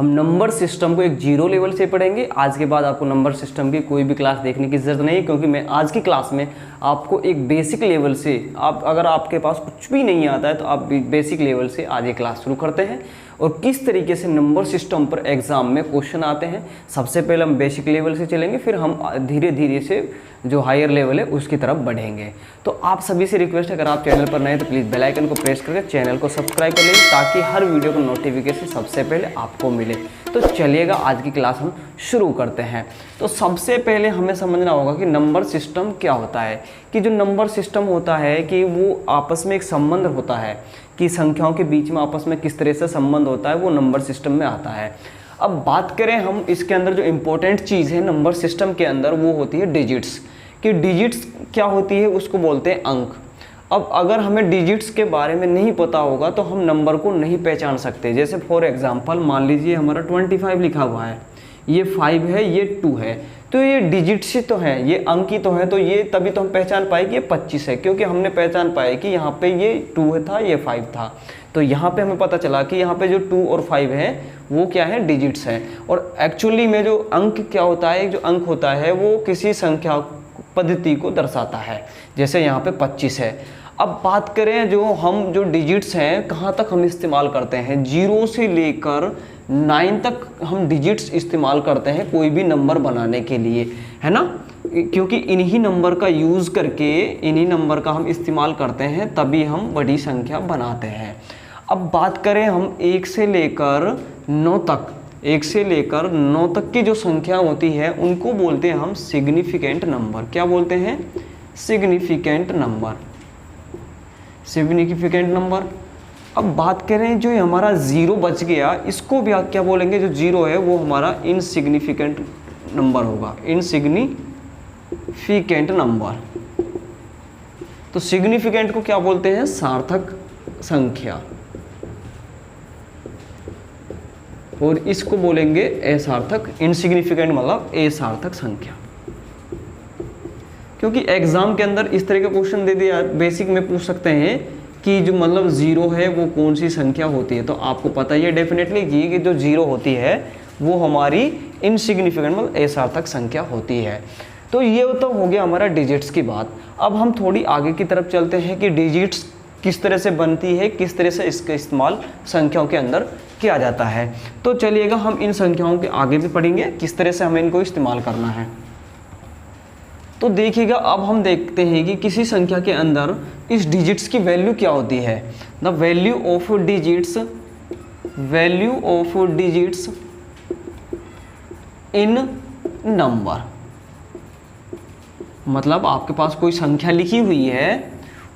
हम number system को एक जीरो लेवल से पढ़ेंगे। आज के बाद आपको नंबर सिस्टम की कोई भी क्लास देखने की ज़रूरत नहीं है, क्योंकि मैं आज की क्लास में आपको एक बेसिक लेवल से, अगर आपके पास कुछ भी नहीं आता है तो आप बेसिक लेवल से आज ये क्लास शुरू करते हैं और किस तरीके से नंबर सिस्टम पर एग्ज़ाम में क्वेश्चन आते हैं। सबसे पहले हम बेसिक लेवल से चलेंगे, फिर हम धीरे धीरे से जो हायर लेवल है उसकी तरफ बढ़ेंगे। तो आप सभी से रिक्वेस्ट है, अगर आप चैनल पर नए तो प्लीज़ बेल आइकन को प्रेस करके चैनल को सब्सक्राइब कर लीजिए, ताकि हर वीडियो का नोटिफिकेशन सबसे पहले आपको मिले। तो चलिएगा आज की क्लास हम शुरू करते हैं। तो सबसे पहले हमें समझना होगा कि नंबर सिस्टम क्या होता है। कि जो नंबर सिस्टम होता है कि वो आपस में एक संबंध होता है, कि संख्याओं के बीच में आपस में किस तरह से संबंध होता है, वो नंबर सिस्टम में आता है। अब बात करें हम इसके अंदर जो इम्पोर्टेंट चीज़ है नंबर सिस्टम के अंदर, वो होती है डिजिट्स। कि डिजिट्स क्या होती है, उसको बोलते हैं अंक। अब अगर हमें डिजिट्स के बारे में नहीं पता होगा तो हम नंबर को नहीं पहचान सकते। जैसे फॉर एग्जांपल मान लीजिए हमारा 25 लिखा हुआ है, ये 5 है, ये 2 है, तो ये डिजिट्स ही तो है, ये अंक ही तो है, तो ये तभी तो हम पहचान पाए कि ये 25 है, क्योंकि हमने पहचान पाया कि यहाँ पे ये 2 था, ये 5 था। तो यहाँ पे हमें पता चला कि यहाँ पे जो 2 और 5 है वो क्या है, डिजिट्स हैं। और एक्चुअली में जो अंक क्या होता है, जो अंक होता है वो किसी संख्या पद्धति को दर्शाता है। जैसे यहाँ पे 25 है। अब बात करें जो डिजिट्स हैं कहाँ तक हम इस्तेमाल करते हैं, 0 से लेकर 9 तक हम डिजिट्स इस्तेमाल करते हैं कोई भी नंबर बनाने के लिए, है ना। क्योंकि इन्हीं नंबर का यूज़ करके, इन्हीं नंबर का हम इस्तेमाल करते हैं, तभी हम बड़ी संख्या बनाते हैं। अब बात करें हम 1 से लेकर 9 तक, 1 से लेकर 9 तक की जो संख्या होती है उनको बोलते हैं हम सिग्निफिकेंट नंबर। क्या बोलते हैं, सिग्निफिकेंट नंबर, सिग्निफिकेंट नंबर। अब बात करें जो हमारा 0 बच गया, इसको भी आप क्या बोलेंगे, जो 0 है वो हमारा इनसिग्निफिकेंट नंबर होगा, इनसिग्निफिकेंट नंबर। तो सिग्निफिकेंट को क्या बोलते हैं, सार्थक संख्या, और इसको बोलेंगे असार्थक। इनसिग्निफिकेंट मतलब असार्थक संख्या। क्योंकि एग्जाम के अंदर इस तरह का क्वेश्चन दे दिया, बेसिक में पूछ सकते हैं कि जो मतलब 0 है वो कौन सी संख्या होती है, तो आपको पता ही है डेफिनेटली कि जो 0 होती है वो हमारी इनसिग्निफिकेंट मतलब असार्थक संख्या होती है। तो ये तो हो गया हमारा डिजिट्स की बात। अब हम थोड़ी आगे की तरफ चलते हैं कि डिजिट्स किस तरह से बनती है, किस तरह से इसका इस्तेमाल संख्याओं के अंदर किया जाता है। तो चलिएगा हम इन संख्याओं के आगे भी पढ़ेंगे किस तरह से हमें इनको इस्तेमाल करना है। तो देखिएगा अब हम देखते हैं कि किसी संख्या के अंदर इस डिजिट्स की वैल्यू क्या होती है। The value of digits, value of digits in number. मतलब आपके पास कोई संख्या लिखी हुई है,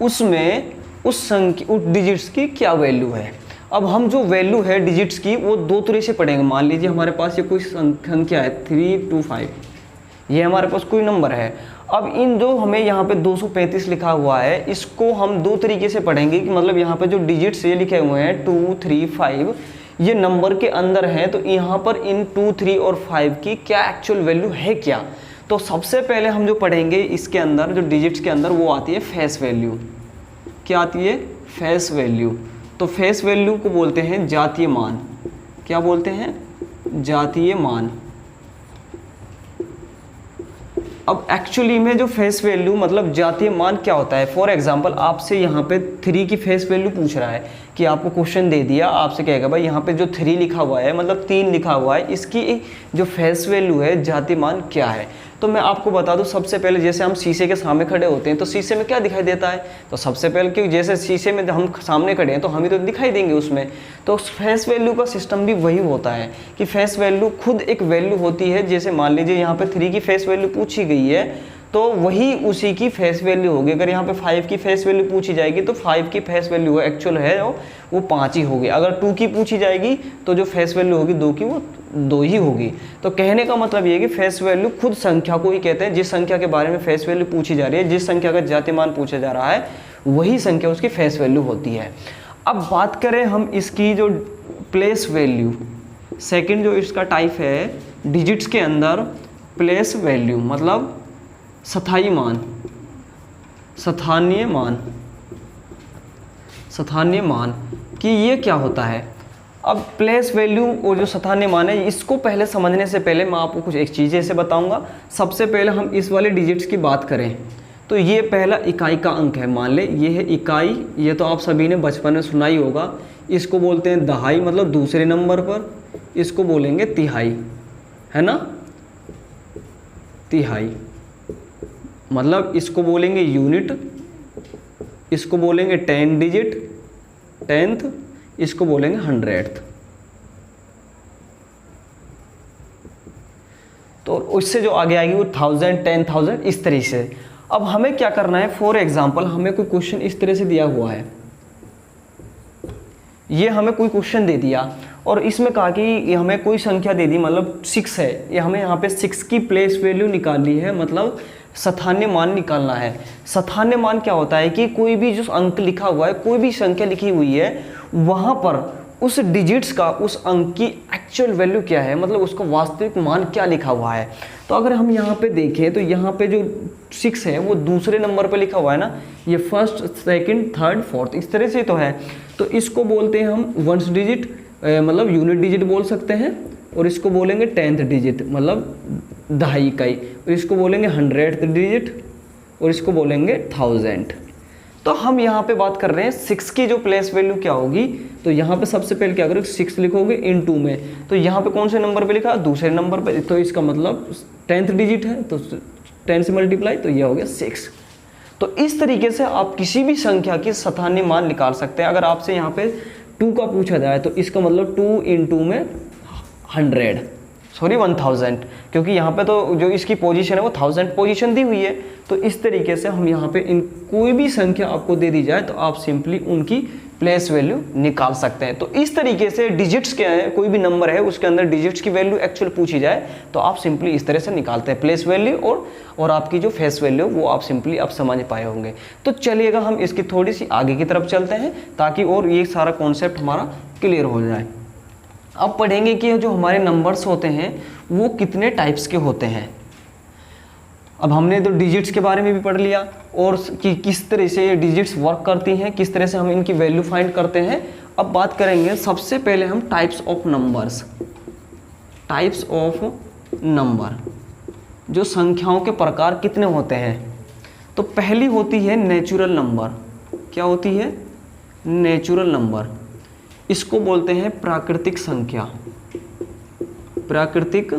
उसमें उस डिजिट्स की क्या वैल्यू है। अब हम जो वैल्यू है डिजिट्स की वो 2 तरह से पढ़ेंगे। मान लीजिए हमारे पास ये कोई संख्या है 325, ये हमारे पास कोई नंबर है। अब इन जो हमें यहाँ पे 235 लिखा हुआ है, इसको हम 2 तरीके से पढ़ेंगे कि मतलब यहाँ पे जो डिजिट्स ये लिखे हुए हैं 2, 3, 5, ये नंबर के अंदर है, तो यहाँ पर इन 2, 3 और 5 की क्या एक्चुअल वैल्यू है क्या। तो सबसे पहले हम जो पढ़ेंगे इसके अंदर, जो डिजिट्स के अंदर, वो आती है फेस वैल्यू। क्या आती है, फेस वैल्यू। तो फेस वैल्यू को बोलते हैं जातीय मान। क्या बोलते हैं, जातीय मान। अब एक्चुअली में जो फेस वैल्यू मतलब जातीय मान क्या होता है, फॉर एग्जांपल आपसे यहाँ पे 3 की फेस वैल्यू पूछ रहा है, कि आपको क्वेश्चन दे दिया, आपसे कहेगा भाई यहाँ पे जो 3 लिखा हुआ है मतलब 3 लिखा हुआ है, इसकी जो फेस वैल्यू है जातीय मान क्या है। तो मैं आपको बता दूं, सबसे पहले जैसे हम शीशे के सामने खड़े होते हैं तो शीशे में क्या दिखाई देता है, तो सबसे पहले क्योंकि जैसे शीशे में हम सामने खड़े हैं तो हमें तो दिखाई देंगे उसमें। तो फेस वैल्यू का सिस्टम भी वही होता है कि फेस वैल्यू खुद एक वैल्यू होती है। जैसे मान लीजिए यहाँ पे 3 की फेस वैल्यू पूछी गई है तो वही उसी की फेस वैल्यू होगी। अगर यहाँ पे 5 की फेस वैल्यू पूछी जाएगी तो 5 की फेस वैल्यू एक्चुअल है वो 5 ही होगी। अगर 2 की पूछी जाएगी तो जो फेस वैल्यू होगी 2 की वो 2 ही होगी। तो कहने का मतलब ये है कि फेस वैल्यू खुद संख्या को ही कहते हैं। जिस संख्या के बारे में फेस वैल्यू पूछी जा रही है, जिस संख्या का जातीयमान पूछा जा रहा है, वही संख्या उसकी फेस वैल्यू होती है। अब बात करें हम इसकी जो प्लेस वैल्यू, सेकंड जो इसका टाइप है डिजिट्स के अंदर, प्लेस वैल्यू मतलब स्थायी मान, स्थानीय मान कि ये क्या होता है। अब प्लेस वैल्यू और जो स्थानीय मान है, इसको पहले समझने से पहले मैं आपको कुछ एक चीज़ ऐसे बताऊंगा। सबसे पहले हम इस वाले डिजिट्स की बात करें तो ये पहला इकाई का अंक है, मान ले ये है इकाई, ये तो आप सभी ने बचपन में सुना ही होगा। इसको बोलते हैं दहाई, मतलब दूसरे नंबर पर इसको बोलेंगे तिहाई, है ना, तिहाई। मतलब इसको बोलेंगे यूनिट, इसको बोलेंगे 10 डिजिट, 10th, इसको बोलेंगे 100th। तो उससे जो आगे आएगी वो 1000, 10,000, इस तरीके से। अब हमें क्या करना है, फॉर एग्जाम्पल हमें कोई क्वेश्चन इस तरह से दिया हुआ है, ये हमें कोई क्वेश्चन दे दिया और इसमें कहा कि ये हमें कोई संख्या दे दी, मतलब 6 है, ये हमें यहाँ पे 6 की प्लेस वैल्यू निकालनी है, मतलब स्थानीय मान निकालना है। स्थानीय मान क्या होता है कि कोई भी जो अंक लिखा हुआ है, कोई भी संख्या लिखी हुई है, वहाँ पर उस डिजिट्स का, उस अंक की एक्चुअल वैल्यू क्या है, मतलब उसका वास्तविक मान क्या लिखा हुआ है। तो अगर हम यहाँ पे देखें तो यहाँ पे जो 6 है वो दूसरे नंबर पे लिखा हुआ है ना, ये फर्स्ट, सेकंड, थर्ड, फोर्थ, इस तरह से तो है। तो इसको बोलते हैं हम वंस डिजिट, मतलब यूनिट डिजिट बोल सकते हैं, और इसको बोलेंगे 10th डिजिट, मतलब दहाई इकाई, और इसको बोलेंगे 100th डिजिट, और इसको बोलेंगे 1000। तो हम यहाँ पे बात कर रहे हैं 6 की जो प्लेस वैल्यू क्या होगी। तो यहाँ पे सबसे पहले क्या करोगे, 6 लिखोगे इन 2 में, तो यहाँ पे कौन से नंबर पे लिखा, दूसरे नंबर पे, तो इसका मतलब 10th डिजिट है, तो 10 से मल्टीप्लाई, तो यह हो गया 6। तो इस तरीके से आप किसी भी संख्या की स्थानीय मान निकाल सकते हैं। अगर आपसे यहाँ पे 2 का पूछा जाए तो इसका मतलब 2 इन 2 में 1000, क्योंकि यहाँ पे तो जो इसकी पोजीशन है वो 1000 पोजीशन दी हुई है। तो इस तरीके से हम यहाँ पे इन कोई भी संख्या आपको दे दी जाए तो आप सिंपली उनकी प्लेस वैल्यू निकाल सकते हैं। तो इस तरीके से डिजिट्स क्या है, कोई भी नंबर है उसके अंदर डिजिट्स की वैल्यू एक्चुअल पूछी जाए तो आप सिंपली इस तरह से निकालते हैं प्लेस वैल्यू, और आपकी जो फेस वैल्यू वो आप सिंपली आप समझ पाए होंगे। तो चलिएगा हम इसकी थोड़ी सी आगे की तरफ चलते हैं ताकि और ये सारा कॉन्सेप्ट हमारा क्लियर हो जाए। अब पढ़ेंगे कि जो हमारे नंबर्स होते हैं वो कितने टाइप्स के होते हैं। अब हमने तो डिजिट्स के बारे में भी पढ़ लिया और कि किस तरह से ये डिजिट्स वर्क करती हैं, किस तरह से हम इनकी वैल्यू फाइंड करते हैं। अब बात करेंगे सबसे पहले हम types of numbers, types of number, जो संख्याओं के प्रकार कितने होते हैं। तो पहली होती है नेचुरल नंबर। क्या होती है, नेचुरल नंबर, इसको बोलते हैं प्राकृतिक संख्या, प्राकृतिक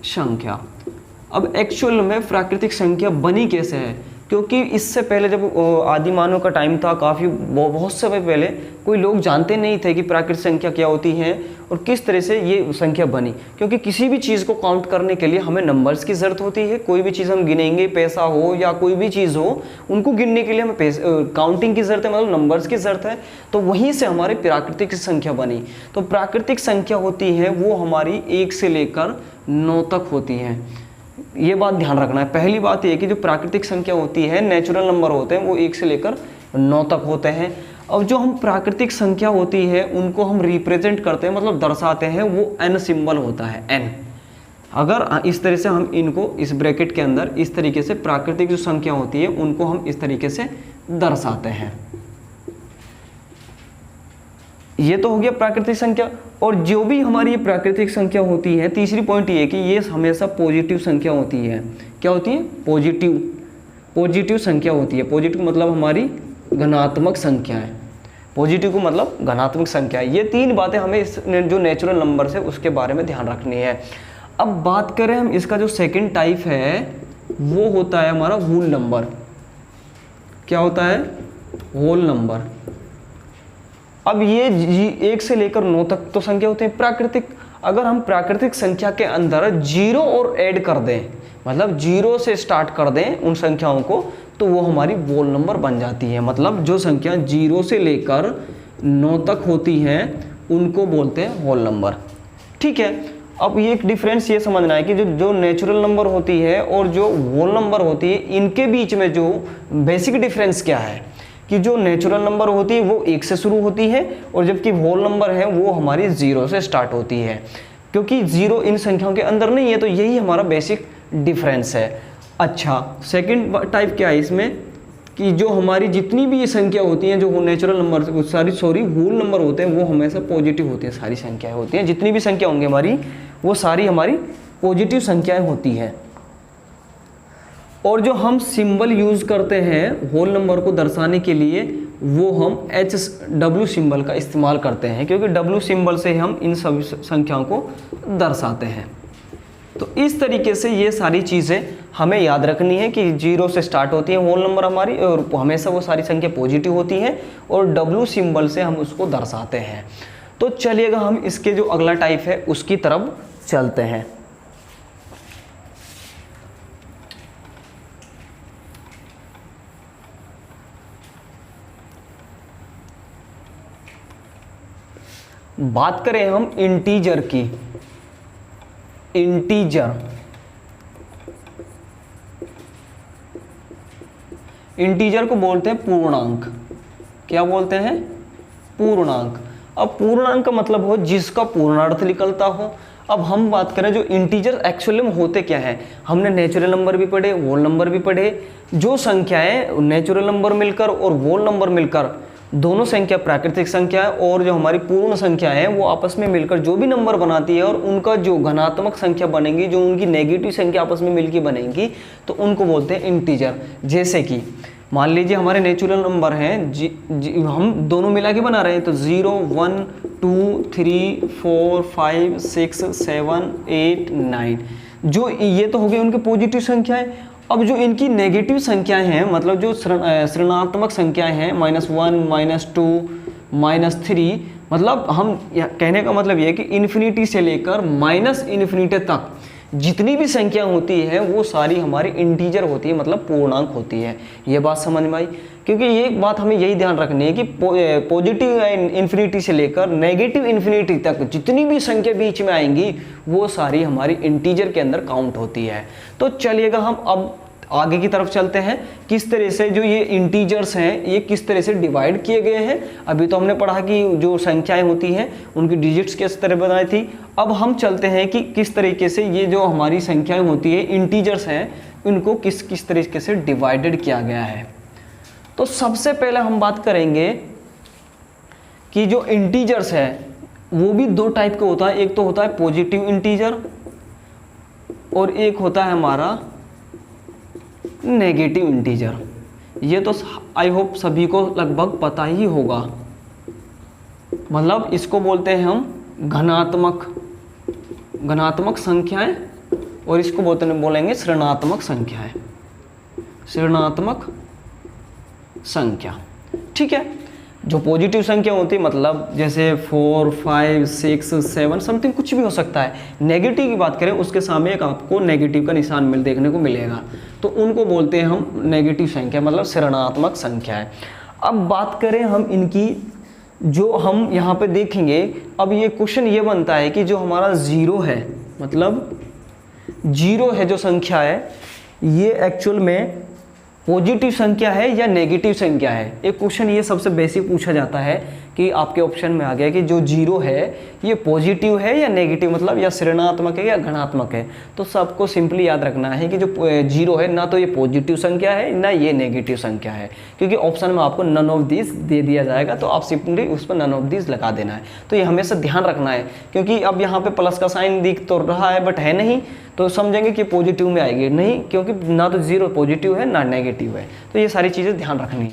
संख्या। अब एक्चुअल में प्राकृतिक संख्या बनी कैसे है, क्योंकि इससे पहले जब आदि मानव का टाइम था, काफ़ी बहुत समय पहले कोई लोग जानते नहीं थे कि प्राकृतिक संख्या क्या होती है और किस तरह से ये संख्या बनी। क्योंकि किसी भी चीज़ को काउंट करने के लिए हमें नंबर्स की ज़रूरत होती है। कोई भी चीज़ हम गिनेंगे, पैसा हो या कोई भी चीज़ हो, उनको गिनने के लिए हमें काउंटिंग की ज़रूरत है, मतलब नंबर्स की ज़रूरत है। तो वहीं से हमारी प्राकृतिक संख्या बनी। तो प्राकृतिक संख्या होती है वो हमारी 1 से लेकर 9 तक होती है। ये बात ध्यान रखना है। पहली बात ये कि जो प्राकृतिक संख्या होती है, नेचुरल नंबर होते हैं, वो 1 से लेकर 9 तक होते हैं। अब जो हम प्राकृतिक संख्या होती है उनको हम रिप्रेजेंट करते हैं, मतलब दर्शाते हैं, वो n सिंबल होता है, n। अगर इस तरह से हम इनको इस ब्रैकेट के अंदर इस तरीके से प्राकृतिक जो संख्या होती है उनको हम इस तरीके से दर्शाते हैं। ये तो हो गया प्राकृतिक संख्या। और जो भी हमारी ये प्राकृतिक संख्या होती है, तीसरी पॉइंट ये कि ये हमेशा पॉजिटिव संख्या होती है। क्या होती है, पॉजिटिव संख्या होती है। पॉजिटिव मतलब हमारी धनात्मक संख्या है, पॉजिटिव को मतलब धनात्मक संख्या है। ये 3 बातें हमें इस जो नेचुरल नंबर है उसके बारे में ध्यान रखनी है। अब बात करें हम इसका जो सेकेंड टाइप है वो होता है हमारा होल नंबर। क्या होता है, होल नंबर। अब ये 1 से लेकर 9 तक तो संख्या होते हैं प्राकृतिक। अगर हम प्राकृतिक संख्या के अंदर 0 और ऐड कर दें, मतलब 0 से स्टार्ट कर दें उन संख्याओं को, तो वो हमारी होल नंबर बन जाती है। मतलब जो संख्या 0 से लेकर 9 तक होती हैं उनको बोलते हैं होल नंबर। ठीक है। अब ये एक डिफरेंस ये समझना है कि जो नेचुरल नंबर होती है और जो होल नंबर होती है, इनके बीच में जो बेसिक डिफरेंस क्या है कि जो नेचुरल नंबर होती है वो 1 से शुरू होती है और जबकि होल नंबर है वो हमारी 0 से स्टार्ट होती है। क्योंकि 0 इन संख्याओं के अंदर नहीं है, तो यही हमारा बेसिक डिफरेंस है। अच्छा, सेकंड टाइप क्या है इसमें, कि जो हमारी जितनी भी ये संख्या होती हैं, जो नेचुरल नंबर होल नंबर होते हैं, वो हमेशा पॉजिटिव होती हैं। सारी संख्याएं होती हैं, जितनी भी संख्या होंगी हमारी, वो सारी हमारी पॉजिटिव संख्याएं होती हैं। और जो हम सिंबल यूज करते हैं होल नंबर को दर्शाने के लिए, वो हम HW सिंबल का इस्तेमाल करते हैं, क्योंकि W सिंबल से हम इन सभी संख्याओं को दर्शाते हैं। तो इस तरीके से ये सारी चीज़ें हमें याद रखनी है कि 0 से स्टार्ट होती है होल नंबर हमारी, और हमेशा वो सारी संख्या पॉजिटिव होती हैं, और W सिंबल से हम उसको दर्शाते हैं। तो चलिएगा हम इसके जो अगला टाइप है उसकी तरफ चलते हैं। बात करें हम इंटीजर की, इंटीजर को बोलते हैं पूर्णांक। क्या बोलते हैं? पूर्णांक। अब पूर्णांक का मतलब हो जिसका पूर्णार्थ निकलता हो। अब हम बात करें जो इंटीजर एक्चुअली में होते क्या है, हमने नेचुरल नंबर भी पढ़े, होल नंबर भी पढ़े। जो संख्याएं नेचुरल नंबर मिलकर और होल नंबर मिलकर, दोनों संख्या प्राकृतिक संख्या है, और जो हमारी पूर्ण संख्या है वो आपस में मिलकर जो भी नंबर बनाती है, और उनका जो घनात्मक संख्या बनेंगी, जो उनकी नेगेटिव संख्या आपस में मिलकर बनेंगी, तो उनको बोलते हैं इंटीजर। जैसे कि मान लीजिए हमारे नेचुरल नंबर हैं, हम दोनों मिला के बना रहे हैं, तो 0 1 2 3 4 5 6 7 8 9, जो ये तो हो गई उनकी पॉजिटिव संख्याएं। अब जो इनकी नेगेटिव संख्याएं हैं, मतलब जो ऋणात्मक संख्याएं हैं, -1 -2 -3, मतलब हम कहने का मतलब ये है कि इन्फिनिटी से लेकर -इन्फिनिटी तक जितनी भी संख्या होती है वो सारी हमारी इंटीजर होती है, मतलब पूर्णांक होती है। ये बात समझ में आई? क्योंकि ये बात हमें यही ध्यान रखनी है कि पॉजिटिव इन्फिनिटी से लेकर नेगेटिव इन्फिनिटी तक जितनी भी संख्या बीच में आएंगी वो सारी हमारी इंटीजर के अंदर काउंट होती है। तो चलिएगा हम अब आगे की तरफ चलते हैं, किस तरह से जो ये इंटीजर्स हैं ये किस तरह से डिवाइड किए गए हैं। अभी तो हमने पढ़ा कि जो संख्याएं होती हैं उनकी डिजिट्स किस तरह बनाई थी। अब हम चलते हैं कि किस तरीके से ये जो हमारी संख्याएं होती है, इंटीजर्स हैं, इनको किस किस तरीके से डिवाइडेड किया गया है। तो सबसे पहले हम बात करेंगे कि जो इंटीजर्स है वो भी दो टाइप का होता है। एक तो होता है पॉजिटिव इंटीजर और एक होता है हमारा नेगेटिव इंटीजर। ये तो आई होप सभी को लगभग पता ही होगा। मतलब इसको बोलते हैं हम घनात्मक संख्याएं, और इसको बोलेंगे ऋणात्मक संख्याएं, ऋणात्मक संख्या। ठीक है। जो पॉजिटिव संख्या होती है, मतलब जैसे 4 5 6 7 समथिंग कुछ भी हो सकता है। नेगेटिव की बात करें उसके सामने एक आपको नेगेटिव का निशान देखने को मिलेगा, तो उनको बोलते हैं हम नेगेटिव संख्या, मतलब ऋणात्मक संख्या है। अब बात करें हम इनकी, जो हम यहाँ पे देखेंगे, अब ये क्वेश्चन ये बनता है कि जो हमारा 0 है, मतलब 0 है जो संख्या है, ये एक्चुअल में पॉजिटिव संख्या है या नेगेटिव संख्या है। एक क्वेश्चन ये सबसे बेसिक पूछा जाता है कि आपके ऑप्शन में आ गया कि जो 0 है ये पॉजिटिव है या नेगेटिव, मतलब या ऋणात्मक है या धनात्मक है। तो सबको सिंपली याद रखना है कि जो 0 है ना तो ये पॉजिटिव संख्या है ना ये नेगेटिव संख्या है, क्योंकि ऑप्शन में आपको नन ऑफ दिस दे दिया जाएगा, तो आप सिंपली उस पर नन ऑफ दिस लगा देना है। तो ये हमेशा ध्यान रखना है, क्योंकि अब यहाँ पे प्लस का साइन दिख तो रहा है बट है नहीं, तो समझेंगे कि पॉजिटिव में आएगी नहीं, क्योंकि ना तो 0 पॉजिटिव है ना नेगेटिव है। तो ये सारी चीज़ें ध्यान रखनी है।